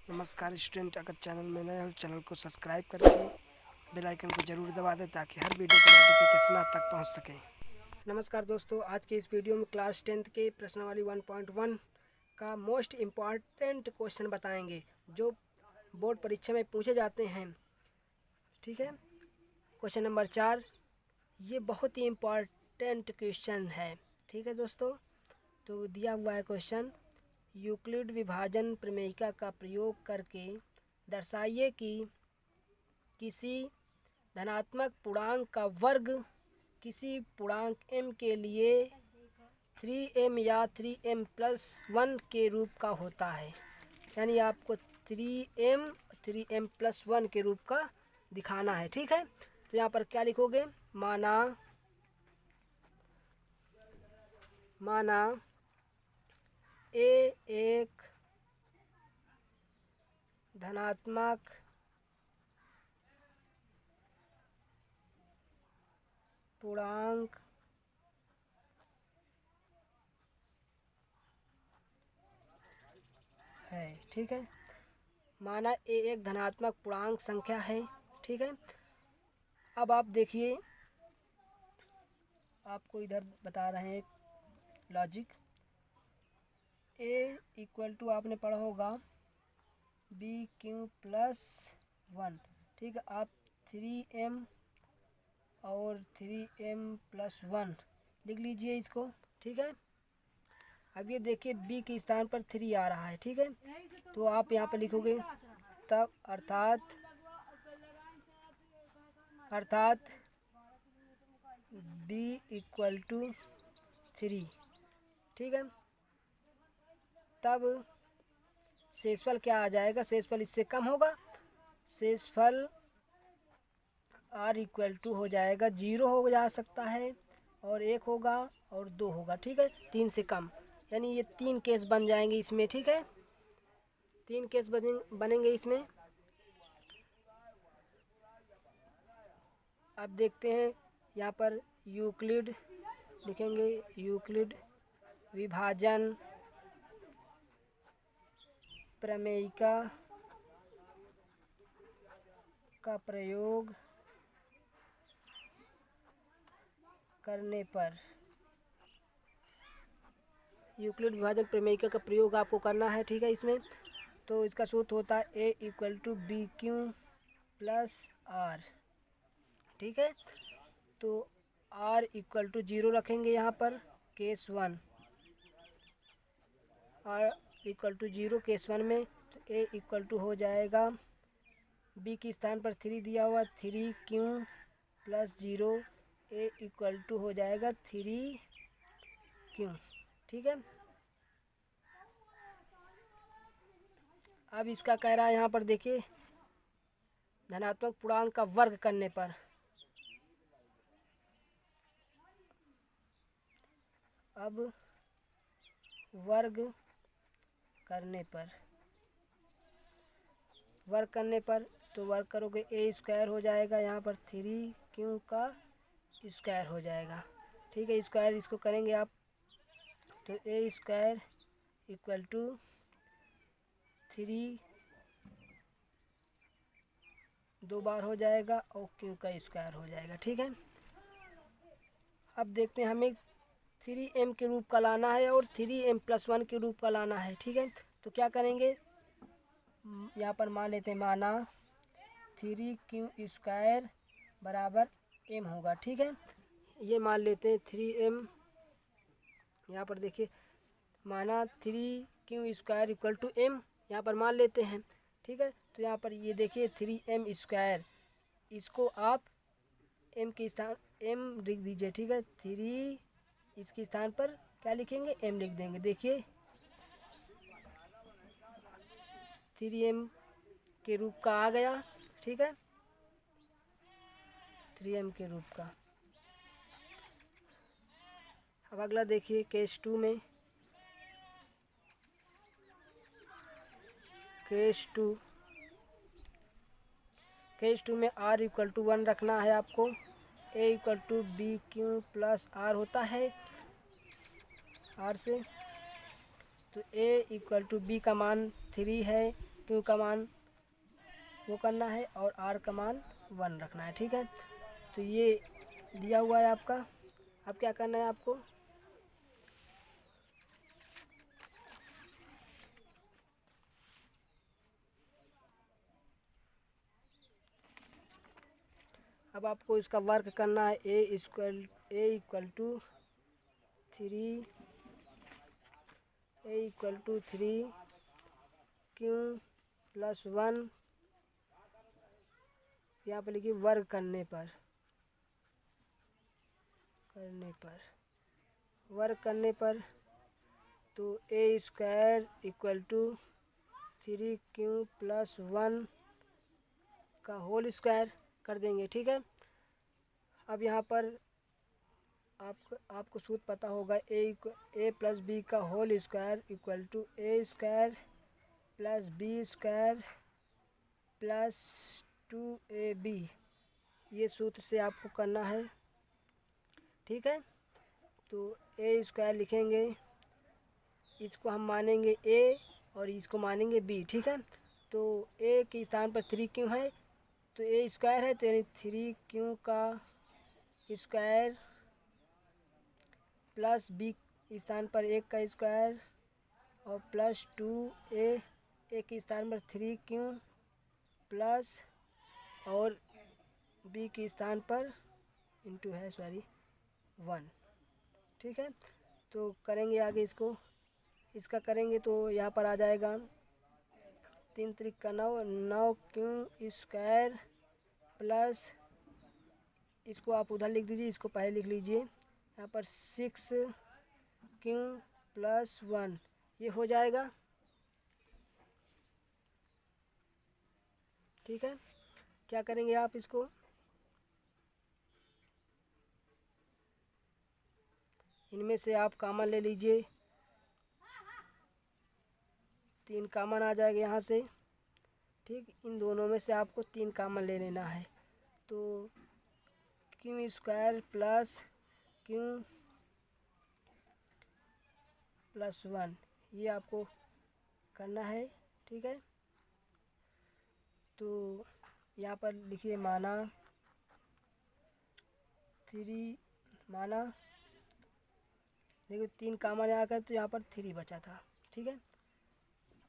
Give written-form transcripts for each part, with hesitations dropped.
नमस्कार स्टूडेंट, अगर चैनल में नए हो चैनल को सब्सक्राइब करके बेल आइकन को ज़रूर दबा दें ताकि हर वीडियो का नोटिफिकेशन आप तक पहुंच सके। नमस्कार दोस्तों, आज के इस वीडियो में क्लास 10th के प्रश्नावली 1.1 का मोस्ट इम्पॉर्टेंट क्वेश्चन बताएंगे जो बोर्ड परीक्षा में पूछे जाते हैं। ठीक है, क्वेश्चन नंबर 4 ये बहुत ही इम्पॉर्टेंट क्वेश्चन है। ठीक है दोस्तों, तो दिया हुआ है क्वेश्चन, यूक्लिड विभाजन प्रमेयिका का प्रयोग करके दर्शाइए कि किसी धनात्मक पूर्णांक का वर्ग किसी पूर्णांक m के लिए 3m या 3m+1 के रूप का होता है। यानी आपको 3m+1 के रूप का दिखाना है। ठीक है, तो यहाँ पर क्या लिखोगे, माना ए एक धनात्मक पूर्णांक है। ठीक है, माना ए एक धनात्मक पूर्णांक संख्या है। ठीक है, अब आप देखिए, आपको इधर बता रहे हैं एक लॉजिक। ए इक्वल टू आपने पढ़ा होगा BQ+1। ठीक है, आप 3m और 3m+1 लिख लीजिए इसको। ठीक है, अब ये देखिए b के स्थान पर 3 आ रहा है। ठीक है, तो आप यहाँ पर लिखोगे तब अर्थात b इक्वल टू 3। ठीक है, तब शेषफल क्या आ जाएगा, शेषफल इससे कम होगा, शेषफल r इक्वल टू हो जाएगा 0 हो जा सकता है और 1 होगा और 2 होगा। ठीक है, 3 से कम, यानी ये 3 केस बन जाएंगे इसमें। ठीक है, 3 केस बनेंगे इसमें। अब देखते हैं यहाँ पर यूक्लिड लिखेंगे, यूक्लिड विभाजन प्रमेयिका का प्रयोग करने पर, यूक्लिड विभाजन प्रमेयिका का प्रयोग आपको करना है। ठीक है, इसमें तो इसका सूत्र होता है a इक्वल टू BQ+R। ठीक है, तो r इक्वल टू 0 रखेंगे यहाँ पर, case 1 r equal to 0 case 1 में, तो a इक्वल टू हो जाएगा b के स्थान पर 3 दिया हुआ 3Q+0, a इक्वल टू हो जाएगा 3Q। ठीक है, अब इसका कह रहा है यहाँ पर देखिए, धनात्मक पूर्णांक का वर्ग करने पर, अब वर्ग करने पर तो वर्ग करोगे a स्क्वायर हो जाएगा, यहाँ पर 3Q का स्क्वायर हो जाएगा। ठीक है, स्क्वायर इसको करेंगे आप, तो a स्क्वायर इक्वल टू 3 2 बार हो जाएगा और q का स्क्वायर हो जाएगा। ठीक है, अब देखते हैं, हमें 3m के रूप का लाना है और 3m+1 के रूप का लाना है। ठीक है, तो क्या करेंगे, यहाँ पर मान लेते हैं, माना 3Q² बराबर m होगा। ठीक है, ये मान लेते हैं 3m, यहाँ पर देखिए माना 3Q² इक्वल टू m, यहाँ पर मान लेते हैं। ठीक है, तो यहाँ पर ये देखिए 3m², इसको आप m के स्थान m लिख दीजिए। ठीक है, 3 इसके स्थान पर क्या लिखेंगे, m लिख देंगे। देखिए 3m के रूप का आ गया। ठीक है, 3m के रूप का। अब अगला देखिए केस 2 में, केस 2 में r इक्वल टू 1 रखना है आपको, a इक्वल टू BQ+R होता है r से, तो a इक्वल टू b का मान 3 है, क्यू का मान वो करना है और आर का मान 1 रखना है। ठीक है, तो ये दिया हुआ है आपका। अब क्या करना है आपको, अब आपको इसका वर्क करना है। A equal to 3 q plus 1, यहाँ पर लिखिए वर्क करने पर तो a square equal to 3 q plus 1 का होल स्क्वायर कर देंगे। ठीक है, अब यहाँ पर आपको सूत्र पता होगा, ए प्लस बी का whole square equal to a square plus b square plus 2ab, ये सूत्र से आपको करना है। ठीक है, तो ए स्क्वायर लिखेंगे, इसको हम मानेंगे ए और इसको मानेंगे बी। ठीक है, तो ए के स्थान पर 3 क्यों है, तो ए स्क्वायर है, तो यानी 3 क्यों का स्क्वायर प्लस बी स्थान पर 1 का स्क्वायर और प्लस 2a, के स्थान पर 3 क्यों प्लस और बी के स्थान पर इंटू है 1। ठीक है, तो करेंगे आगे इसका करेंगे तो यहाँ पर आ जाएगा 3 त्रिक का 9 क्यों स्क्वायर प्लस, इसको आप उधर लिख दीजिए, इसको पहले लिख लीजिए, यहाँ पर 6 क्यों प्लस 1, ये हो जाएगा। ठीक है, क्या करेंगे आप इसको, इनमें से आप कॉमन ले लीजिए, 3 कॉमन आ जाएगा यहाँ से। ठीक, इन दोनों में से आपको 3 कॉमन ले लेना है, तो Q square plus Q plus 1, ये आपको करना है। ठीक है, तो यहाँ पर लिखिए माना 3, माना देखो 3 कॉमन आ गया तो यहाँ पर 3 बचा था। ठीक है,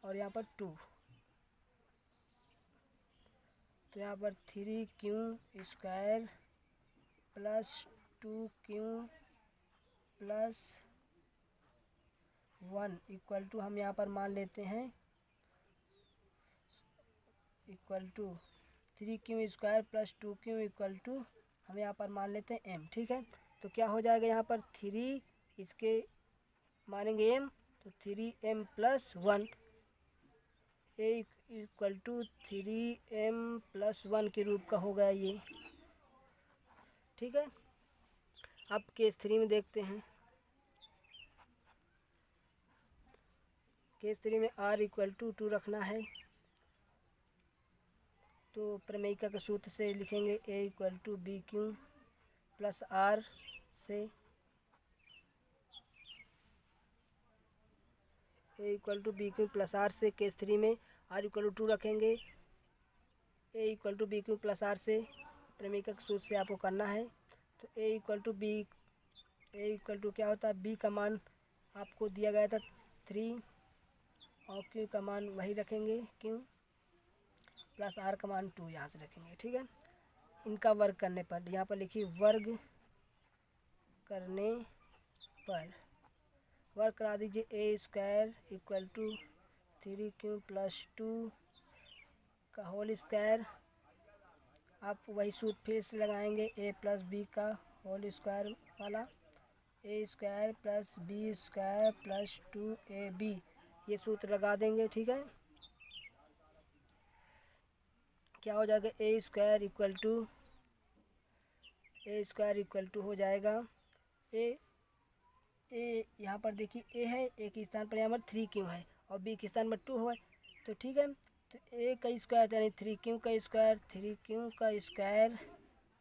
और यहाँ पर 2, तो यहाँ पर 3 q square plus 2 q plus 1 equal to, हम यहाँ पर मान लेते हैं equal to 3 q square plus 2 q equal to, हम यहाँ पर मान लेते हैं m। ठीक है, तो क्या हो जाएगा, यहाँ पर 3 इसके मानेंगे m, तो 3m plus 1, a equal to 3m plus 1 के रूप का हो गया ये। ठीक है, अब केस 3 में देखते हैं। केस 3 में r इक्वल टू 2 रखना है, तो प्रमेयिका के सूत्र से लिखेंगे a equal to b q plus r से, a equal to b q plus r से। केस 3 में r इक्वल टू 2 रखेंगे, a equal to b q plus r से, प्रमेयिका के सूत्र से आपको करना है। तो a इक्वल टू क्या होता है, b का मान आपको दिया गया था 3 और q का मान वही रखेंगे q प्लस r का मान 2 यहाँ से रखेंगे। ठीक है, इनका वर्ग करने पर, यहाँ पर लिखिए वर्ग करने पर, वर्क करा दीजिए, a square equal to 3 q plus 2 का होल स्क्वायर, आप वही सूत्र फिर से लगाएंगे, ए प्लस बी का होल स्क्वायर वाला, a square plus b square plus 2ab, ये सूत्र लगा देंगे। ठीक है, क्या हो जाएगा, ए स्क्वायर इक्वल टू हो जाएगा ए यहाँ पर देखिए ए है, ए के स्थान पर यहाँ पर 3 क्यों है और बी के स्थान पर 2 है, तो ठीक है, तो ए का स्क्वायर यानी 3 क्यों का स्क्वायर, 3 क्यों का स्क्वायर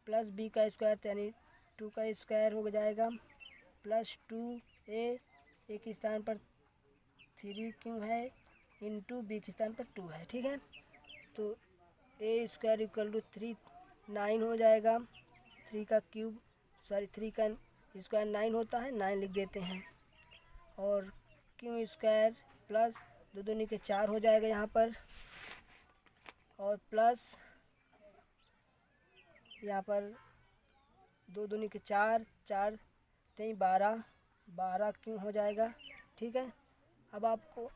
प्लस बी का स्क्वायर यानी 2 का स्क्वायर हो जाएगा प्लस 2 ए के स्थान पर 3 क्यों है इंटू बी के स्थान पर 2 है, ठीक है। तो ए स्क्वायर इक्वल टू 3 9 हो जाएगा। 3 का क्यूब सॉरी 3 का स्क्वायर 9 होता है, 9 लिख देते हैं। और क्यू स्क्वायर प्लस 2 दूनी के 4 हो जाएगा यहाँ पर, और प्लस यहाँ पर 2 दूनी के 4 4 3 12 12 क्यों हो जाएगा, ठीक है। अब आपको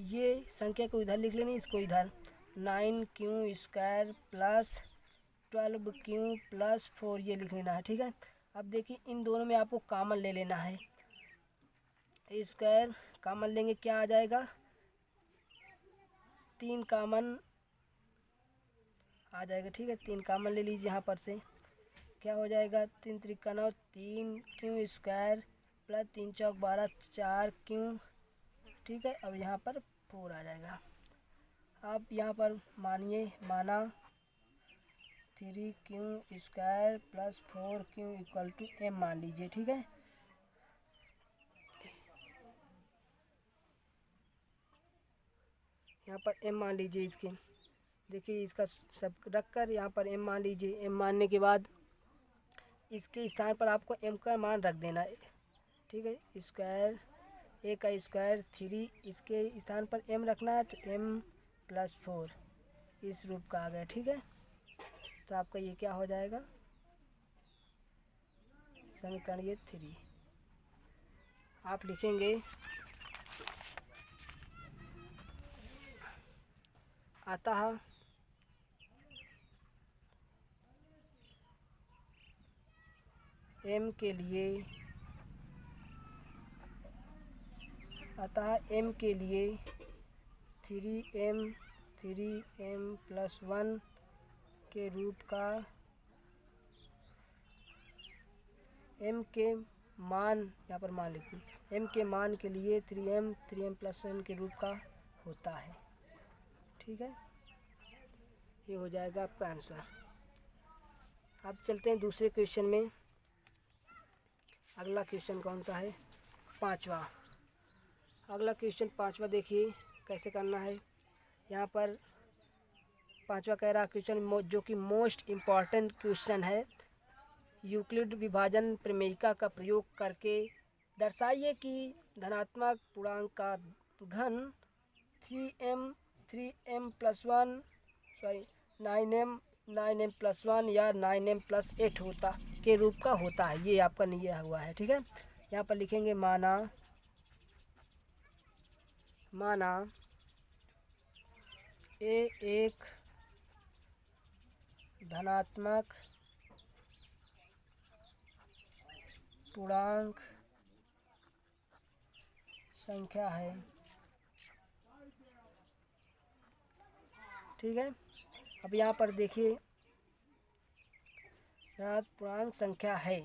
ये संख्या को इधर लिख लेनी, इसको इधर 9 Q square plus 12 Q plus 4 ये लिख लेना है, ठीक है। अब देखिए इन दोनों में आपको कॉमन ले लेना है। ए स्क्वायर कॉमन लेंगे क्या आ जाएगा, 3 कॉमन आ जाएगा, ठीक है। 3 कॉमन ले लीजिए यहाँ पर से, क्या हो जाएगा 3 त्रिका 9 3 क्यू स्क्वायर प्लस 3 चौक 12 4 क्यू, ठीक है। अब यहाँ पर 4 आ जाएगा। अब यहाँ पर माना 3 q square plus 4 q equal to m मान लीजिए, ठीक है। यहाँ पर एम मान लीजिए इसके, देखिए इसका सब रख कर यहाँ पर एम मान लीजिए। एम मानने के बाद इसके स्थान पर आपको एम का मान रख देना है, ठीक है। स्क्वायर ए का स्क्वायर 3 इसके स्थान पर एम रखना है, तो एम प्लस 4 इस रूप का आ गया, ठीक है। तो आपका ये क्या हो जाएगा, समीकरण ये 3 आप लिखेंगे। आता है एम के लिए, आता है एम के लिए 3m प्लस 1 के रूट का m के मान यहाँ पर मान लेते हैं। m के मान के लिए 3m प्लस 1 के रूप का होता है, ठीक है। ये हो जाएगा आपका आंसर। अब चलते हैं दूसरे क्वेश्चन में। अगला क्वेश्चन कौन सा है, 5वां। अगला क्वेश्चन 5वां देखिए कैसे करना है। यहाँ पर 5वां कह रहा क्वेश्चन जो कि मोस्ट इम्पॉर्टेंट क्वेश्चन है। यूक्लिड विभाजन प्रमेयिका का प्रयोग करके दर्शाइए कि धनात्मक पूर्णांक का घन 3m प्लस 1 9m प्लस 1 या 9m प्लस 8 होता के रूप का होता है। ये आपका निया हुआ है, ठीक है। यहाँ पर लिखेंगे माना ए एक धनात्मक पूर्णांक संख्या है, ठीक है। अब यहाँ पर देखिए पूर्णांक संख्या है,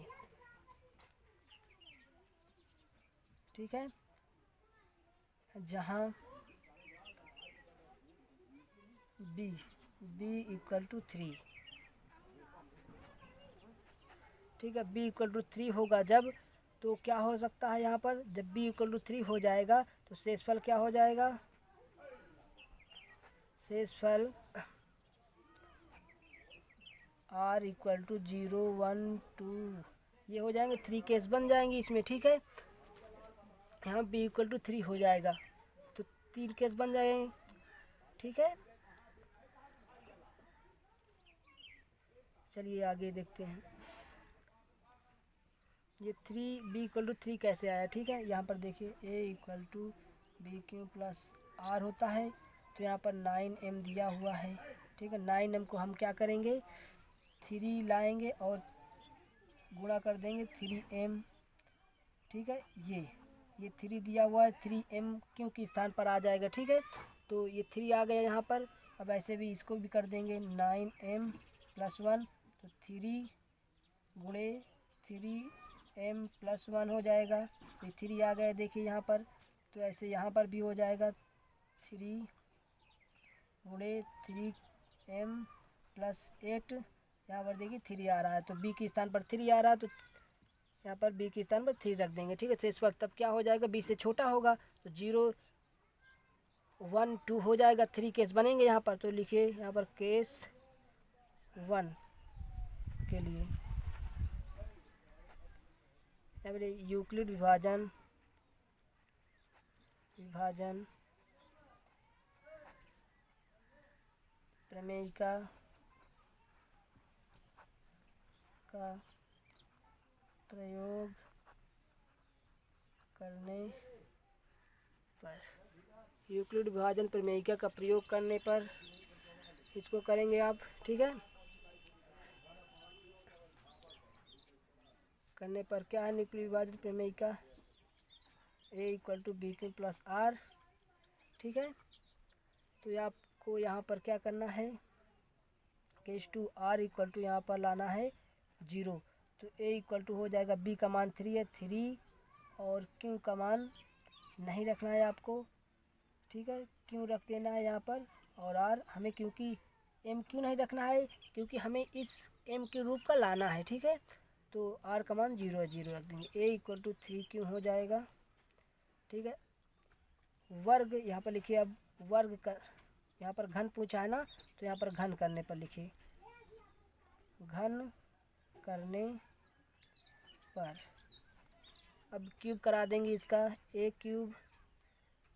ठीक है, जहाँ b इक्वल टू 3, ठीक है। b इक्वल टू 3 होगा जब, तो क्या हो सकता है यहाँ पर, जब b इक्वल टू 3 हो जाएगा तो शेषफल क्या हो जाएगा, शेषफल r इक्वल टू 0 1 2 ये हो जाएंगे। 3 केस बन जाएंगे इसमें, ठीक है। यहाँ b इक्वल टू 3 हो जाएगा तो 3 केस बन जाएंगे, ठीक है। चलिए आगे देखते हैं। ये b इक्वल टू 3 कैसे आया, ठीक है। यहाँ पर देखिए a equal to b q plus r होता है, तो यहाँ पर 9m दिया हुआ है, ठीक है। 9m को हम क्या करेंगे, 3 लाएंगे और गुणा कर देंगे 3m, ठीक है। ये 3 दिया हुआ है, 3m क्यों के स्थान पर आ जाएगा, ठीक है। तो ये 3 आ गया यहाँ पर। अब ऐसे भी इसको भी कर देंगे 9m प्लस 1, तो 3 गुणे 3m प्लस 1 हो जाएगा। ये 3 आ गया देखिए यहाँ पर, तो ऐसे यहाँ पर भी हो जाएगा 3 गुणे 3m प्लस 8। यहाँ पर देखिए 3 आ रहा है, तो b के स्थान पर 3 आ रहा है, तो यहाँ पर b के स्थान पर 3 रख देंगे, ठीक है। शेषफल तब क्या हो जाएगा, b से छोटा होगा तो 0 1 2 हो जाएगा, 3 केस बनेंगे यहाँ पर। तो लिखिए यहाँ पर केस 1 के लिए यहाँ पर यूक्लिड विभाजन प्रमेयिका का प्रयोग करने पर, यूक्लिड विभाजन प्रमेयिका का प्रयोग करने पर इसको करेंगे आप, ठीक है। करने पर क्या है यूक्लिड विभाजन प्रमेयिका, A = BQ + R, ठीक है। तो आपको यहाँ पर क्या करना है, केस 2 R = यहाँ पर लाना है 0। तो A = हो जाएगा, B का मान 3 है, 3 और Q का मान नहीं रखना है आपको, ठीक है। Q रख देना है यहाँ पर, और R हमें क्योंकि M क्यों नहीं रखना है, क्योंकि हमें इस M के रूप का लाना है, ठीक है। तो R का मान 0 रख देंगे। A = 3Q हो जाएगा, ठीक है। वर्ग यहाँ पर लिखिए, अब वर्ग कर, यहाँ पर घन पूछा है ना, तो यहाँ पर घन करने पर लिखिए, घन करने पर अब क्यूब करा देंगे इसका, A³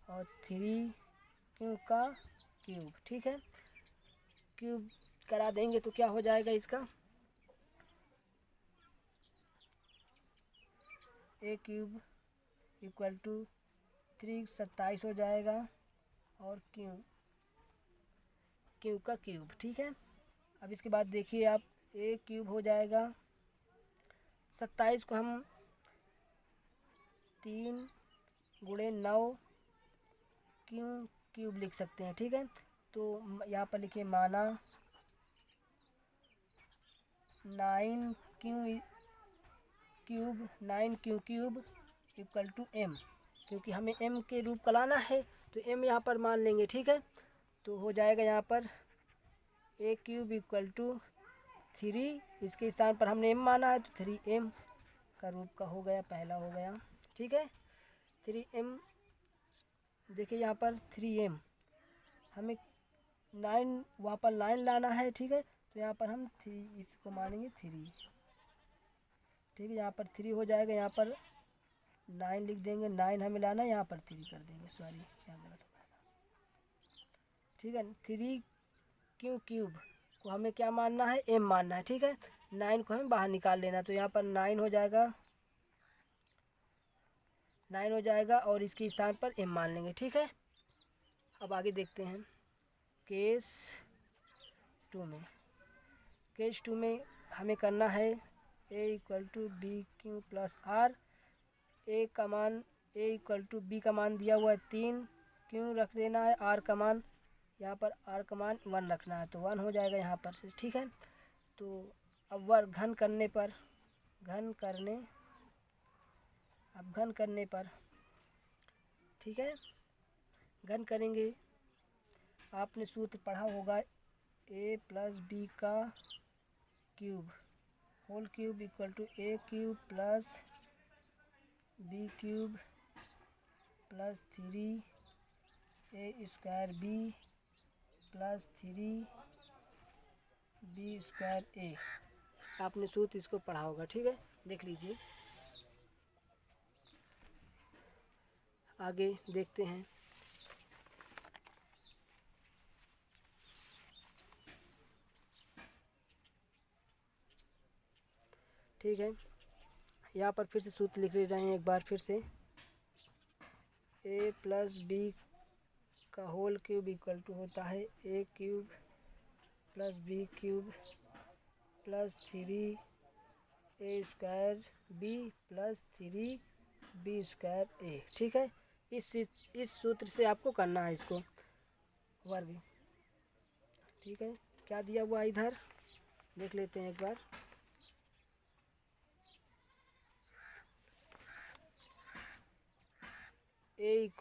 और 3Q का क्यूब, ठीक है। क्यूब करा देंगे तो क्या हो जाएगा इसका, A³ = 3 27 हो जाएगा, और क्यूब का क्यूब, ठीक है। अब इसके बाद देखिए आप, A³ हो जाएगा 27 को हम 3 × 9 क्यूब लिख सकते हैं, ठीक है। तो यहाँ पर लिखिए, माना 9Q³ = M, क्योंकि हमें M के रूप का लाना है, तो M यहाँ पर मान लेंगे, ठीक है। तो हो जाएगा यहाँ पर A³ = 3, इसके स्थान पर हमने M माना है, तो 3M का रूप का हो गया, पहला हो गया, ठीक है। 3M, देखिए यहाँ पर 3M, हमें 9 वहाँ पर 9 लाना है, ठीक है। तो यहाँ पर हम 3 इसको मानेंगे 3, ठीक है। यहाँ पर 3 हो जाएगा, यहाँ पर 9 लिख देंगे, 9 हमें लाना है, यहाँ पर 3 कर देंगे, सॉरी यहाँ गलत हो गया, ठीक है। 3Q³ को हमें क्या मानना है, M मानना है, ठीक है। 9 को हमें बाहर निकाल लेना, तो यहाँ पर 9 हो जाएगा, 9 हो जाएगा, और इसके स्थान पर M मान लेंगे, ठीक है। अब आगे देखते हैं केस 2 में हमें करना है A = BQ + R। A = B का मान दिया हुआ है 3, Q रख देना है, R का मान, यहाँ पर R का मान 1 रखना है, तो 1 हो जाएगा यहाँ पर से, ठीक है। तो अब घन करने पर, ठीक है, घन करेंगे। आपने सूत्र पढ़ा होगा, A + B का cube whole cube = A³ + B³ + 3A² B + 3B² A। आपने सूत्र इसको पढ़ा होगा, ठीक है, देख लीजिए। आगे देखते हैं, ठीक है। यहाँ पर फिर से सूत्र लिख ले रहे हैं एक बार फिर से, A + B का होल क्यूब = होता है A³ + B³ + 3A² B + 3B² A, ठीक है। इस सूत्र से आपको करना है इसको वर्ग, ठीक है। क्या दिया हुआ है इधर देख लेते हैं एक बार, A =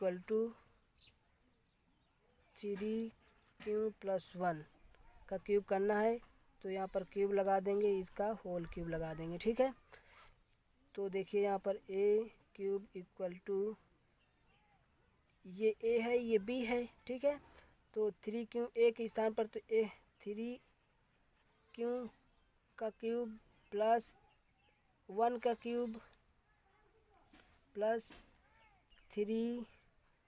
3Q + 1 का क्यूब करना है, तो यहाँ पर क्यूब लगा देंगे, इसका होल क्यूब लगा देंगे, ठीक है। तो देखिए यहाँ पर A³ = ये ए है, ये बी है, ठीक है। तो 3 क्यू ए के स्थान पर, तो ए 3 क्यू का क्यूब प्लस 1 का क्यूब प्लस 3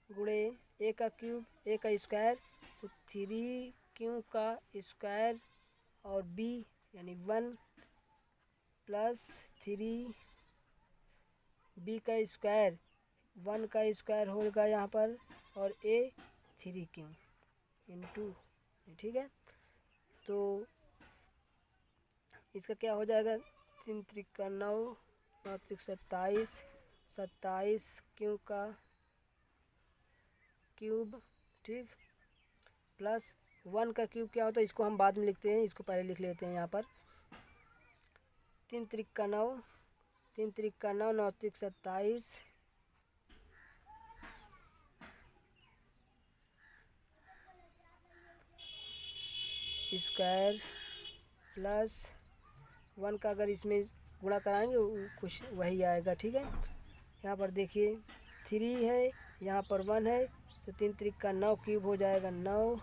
× ए का क्यूब, ए का स्क्वायर, तो 3 क्यू का स्क्वायर और बी यानी 1 प्लस 3 बी का स्क्वायर, 1 का स्क्वायर होगा यहाँ पर, और ए 3 क्यू इंटू, ठीक है। तो इसका क्या हो जाएगा, 3 त्रिक 9, 9 त्रिक 27, 27 क्यू का क्यूब, ठीक, प्लस 1 का क्यूब क्या होता है, इसको हम बाद में लिखते हैं, इसको पहले लिख लेते हैं यहाँ पर। 3 त्रिक 9, 3 त्रिक 9, 9 त्रिक 27, स्क्वायर प्लस 1 का अगर इसमें गुणा कराएंगे कुछ वही आएगा, ठीक है। यहाँ पर देखिए 3 है, यहाँ पर 1 है, तो 3 त्रिक 9 क्यूब हो जाएगा 9,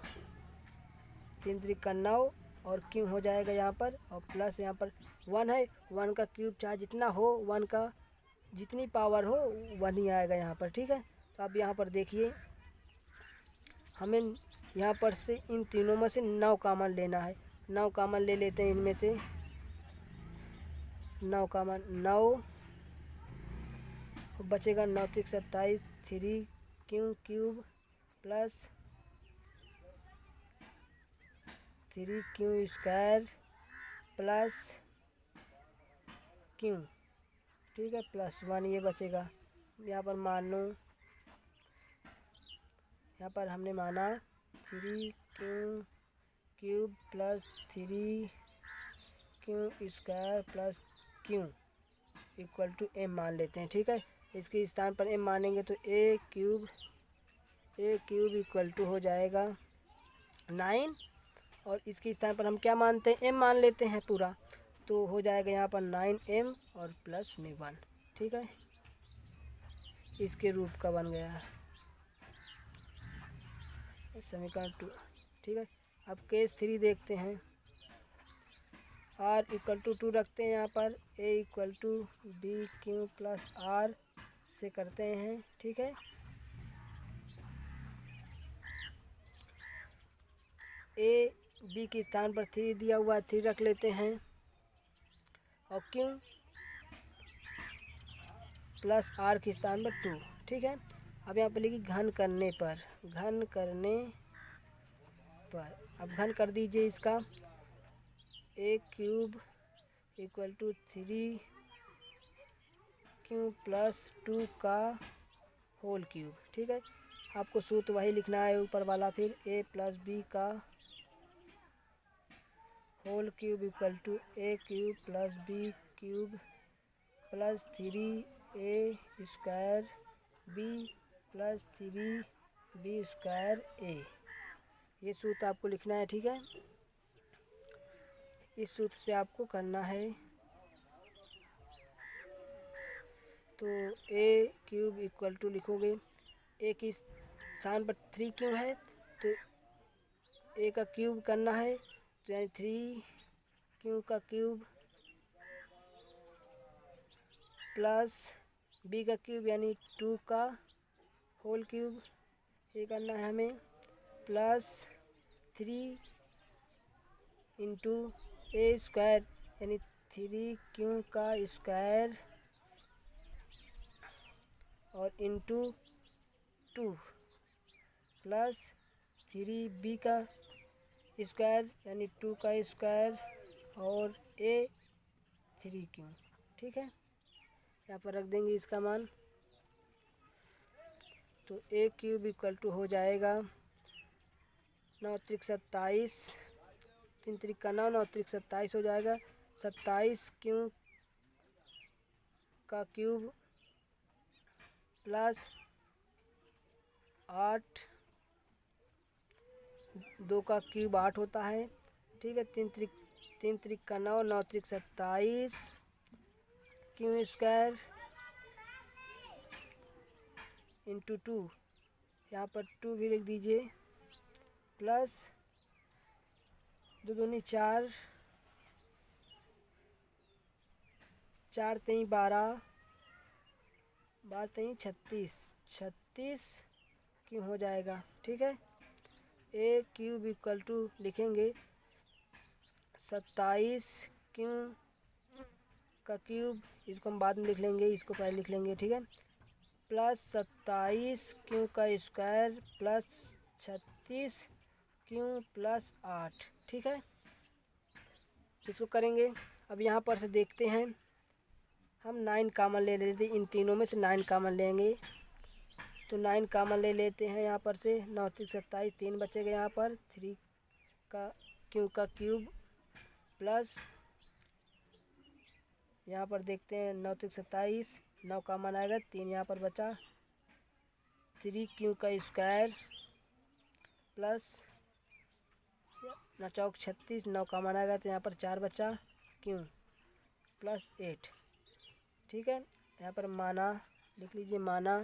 3 त्रिक 9 और क्यूब हो जाएगा यहाँ पर, और प्लस यहाँ पर 1 है, 1 का क्यूब चाहे जितना हो, 1 का जितनी पावर हो 1 ही आएगा यहाँ पर, ठीक है। तो अब यहाँ पर देखिए हमें यहाँ पर से इन तीनों में से 9 कॉमन लेना है, 9 कॉमन ले लेते हैं इनमें से, 9 कॉमन 9 बचेगा, 9 त्रिक 27, 3 cube plus 3 square plus Q, ठीक है, प्लस 1 ये बचेगा। यहाँ पर मान लो, यहाँ पर हमने माना 3 cube plus 3 square plus q equal to m मान लेते हैं, ठीक है। इसके स्थान पर एम मानेंगे तो ए क्यूब इक्वल टू हो जाएगा 9, और इसके स्थान पर हम क्या मानते हैं, एम मान लेते हैं पूरा, तो हो जाएगा यहाँ पर 9m और प्लस में 1, ठीक है। इसके रूप का बन गया समीकरण 2, ठीक है। अब केस 3 देखते हैं, r इक्वल टू 2 रखते हैं यहाँ पर, a equal to b q plus r से करते हैं, ठीक है। a b के स्थान पर 3 दिया हुआ है, 3 रख लेते हैं, और क्यू प्लस आर के स्थान पर 2, ठीक है। अब यहाँ पर लिखिए घन करने पर, अब घन कर दीजिए इसका, a cube equal to 3 q plus 2 का होल क्यूब, ठीक है। आपको सूत्र वही लिखना है ऊपर वाला, फिर ए प्लस बी का whole cube equal to a cube plus b cube plus 3a square b plus 3b square a, ये सूत्र आपको लिखना है, ठीक है। इस सूत्र से आपको करना है, तो ए क्यूब इक्वल टू लिखोगे, ए के स्थान पर 3 क्यों है, तो ए का क्यूब करना है, तो यानी 3 का क्यूब प्लस बी का क्यूब यानी 2 का होल क्यूब, ये करना है हमें, प्लस 3 इंटू ए स्क्वायर यानी 3 का स्क्वायर और इंटू 2 प्लस 3b का स्क्वायर यानी 2 का स्क्वायर और a 3q, ठीक है। यहाँ पर रख देंगे इसका मान, तो a क्यूब इक्वल टू हो जाएगा 9 त्रिक 27, 3 त्रिक का 9, 9 त्रिक 27 हो जाएगा, 27 क्यू का क्यूब प्लस 8, 2 का क्यूब 8 होता है, ठीक है। 3 त्रिक का 9, 9 त्रिक 27 क्यू स्क्वायर इंटू 2 यहाँ पर 2 भी लिख दीजिए, प्लस 2 दूनी 4, 4 3 12, 12 3 36, 36 क्यों हो जाएगा। ठीक है, ए क्यूब इक्वल टू लिखेंगे 27 क्यों का क्यूब, इसको हम बाद में लिख लेंगे, इसको पहले लिख लेंगे। ठीक है, प्लस 27 क्यों का स्क्वायर प्लस 36 क्यों प्लस 8। ठीक है, इसको करेंगे। अब यहाँ पर से देखते हैं, हम 9 कामन ले लेते, इन तीनों में से 9 कामन लेंगे, तो 9 कामन ले लेते हैं। यहाँ पर से 9 3 27, 3 बचेगा यहाँ पर, 3 का क्यूब प्लस यहाँ पर देखते हैं 9 3 27, 9 कामन आएगा, 3 यहाँ पर बचा, 3 क्यू का स्क्वायर प्लस 9 चौक 36, 9 कामन आएगा तो यहाँ पर 4 बचा, क्यू प्लस 8। ठीक है, यहाँ पर माना लिख लीजिए, माना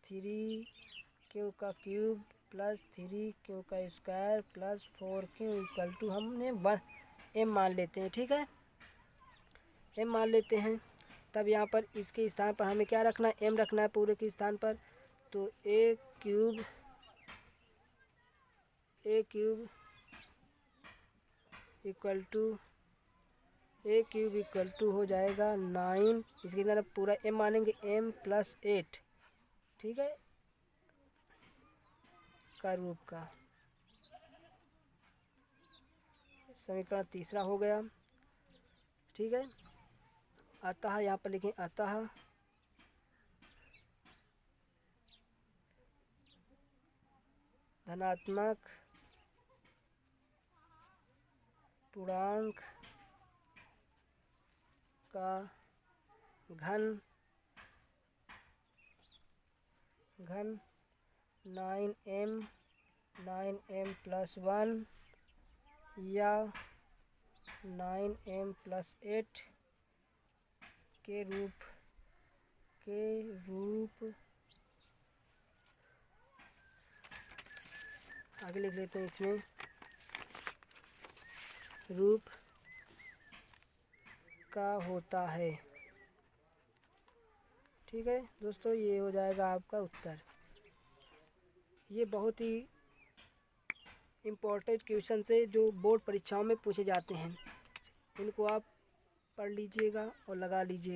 3 क्यू का क्यूब प्लस 3 क्यू का square plus 4 q equal to हमने 1 एम मान लेते हैं। ठीक है, एम मान लेते हैं। तब यहाँ पर इसके स्थान पर हमें क्या रखना है, एम रखना है पूरे के स्थान पर। तो ए क्यूब इक्वल टू हो जाएगा 9, इसकी तरफ पूरा एम मानेंगे, एम प्लस 8। ठीक है, का रूप का समीकरण तीसरा हो गया। ठीक है, अतः यहाँ पर लिखें, अतः धनात्मक पूर्णांक का घन 9m प्लस 1 या 9m प्लस 8 के रूप आगे लिख लेते हैं, इसमें रूप का होता है। ठीक है दोस्तों, ये हो जाएगा आपका उत्तर। ये बहुत ही इम्पोर्टेंट क्वेश्चन से जो बोर्ड परीक्षाओं में पूछे जाते हैं, इनको आप पढ़ लीजिएगा और लगा लीजिए।